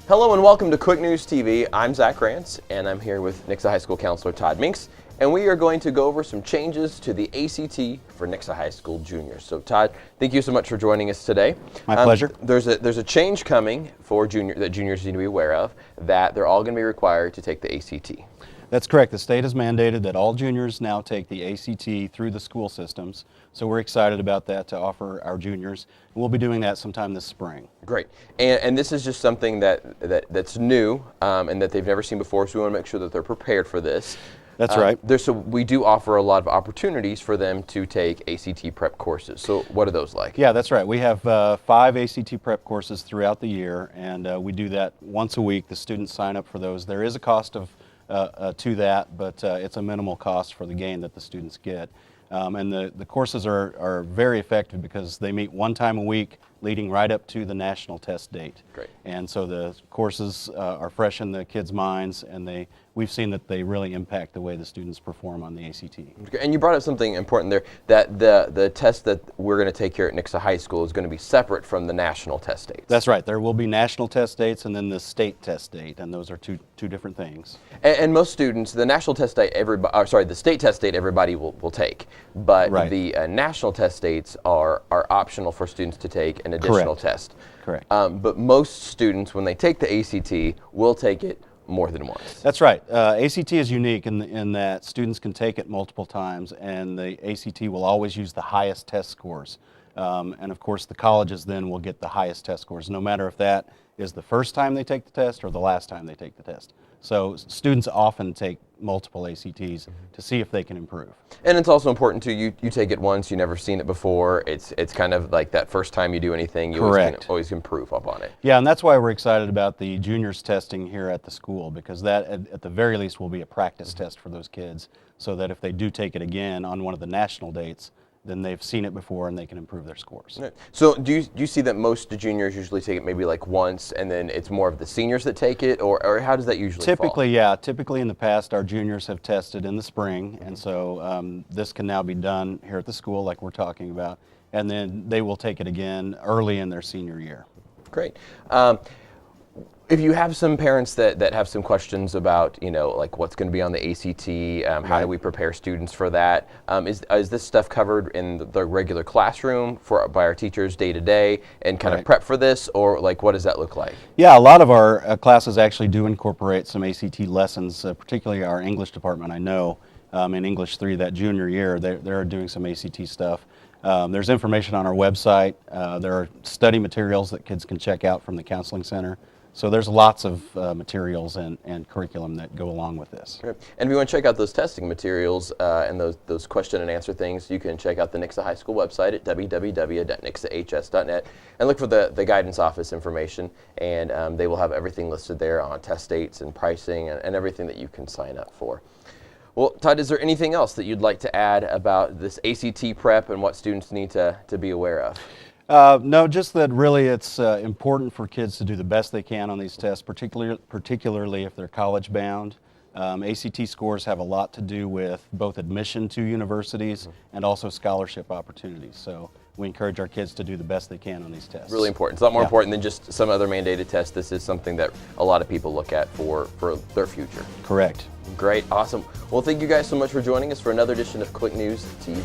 Hello and welcome to Quick News TV. I'm Zach Rance and I'm here with Nixa High School Counselor Todd Minks, and we are going to go over some changes to the ACT for Nixa High School juniors. So Todd, thank you so much for joining us today. My pleasure. There's a change coming for that juniors need to be aware of, that they're all going to be required to take the ACT. That's correct. The state has mandated that all juniors now take the ACT through the school systems. So we're excited about that to offer our juniors. And we'll be doing that sometime this spring. Great. And this is just something that's new and that they've never seen before, so we want to make sure that they're prepared for this. That's right. So we do offer a lot of opportunities for them to take ACT prep courses. So what are those like? Yeah, that's right. We have 5 ACT prep courses throughout the year, and we do that once a week. The students sign up for those. There is a cost to that, but it's a minimal cost for the gain that the students get. And the courses are very effective because they meet one time a week leading right up to the national test date. Great. And so the courses are fresh in the kids' minds, and we've seen that they really impact the way the students perform on the ACT. And you brought up something important there, that the test that we're going to take here at Nixa High School is going to be separate from the national test dates. That's right. There will be national test dates and then the state test date, and those are two different things. And most students, the national test date, the state test date everybody will take, but Right. the national test dates are optional for students to take an additional test. Correct. But most students, when they take the ACT, will take it more than once. That's right. ACT is unique in that students can take it multiple times, and the ACT will always use the highest test scores. And of course, the colleges then will get the highest test scores, no matter if that is the first time they take the test or the last time they take the test. So students often take multiple ACTs to see if they can improve. And it's also important too, you take it once, you've never seen it before, it's kind of like that first time you do anything, you always improve upon it. Yeah, and that's why we're excited about the juniors testing here at the school, because that at the very least will be a practice test for those kids, so that if they do take it again on one of the national dates, then they've seen it before and they can improve their scores. So do you see that most juniors usually take it maybe like once, and then it's more of the seniors that take it, or how does that usually fall? Yeah. Typically in the past, our juniors have tested in the spring, and so this can now be done here at the school like we're talking about, and then they will take it again early in their senior year. Great. If you have some parents that have some questions about, like what's going to be on the ACT, how do we prepare students for that? Is this stuff covered in the regular classroom by our teachers day to day, and kind of prep for this, or like what does that look like? Yeah, a lot of our classes actually do incorporate some ACT lessons, particularly our English department. I know in English 3 that junior year they're doing some ACT stuff. There's information on our website. There are study materials that kids can check out from the counseling center. So there's lots of materials and curriculum that go along with this. And if you want to check out those testing materials and those question and answer things, you can check out the Nixa High School website at www.nixahs.net and look for the guidance office information, and they will have everything listed there on test dates and pricing and everything that you can sign up for. Well, Todd, is there anything else that you'd like to add about this ACT prep and what students need to be aware of? No, just that really it's important for kids to do the best they can on these tests, particularly if they're college bound. ACT scores have a lot to do with both admission to universities and also scholarship opportunities. So we encourage our kids to do the best they can on these tests. Really important. It's a lot more important than just some other mandated test. This is something that a lot of people look at for their future. Correct. Great. Awesome. Well, thank you guys so much for joining us for another edition of Quick News TV.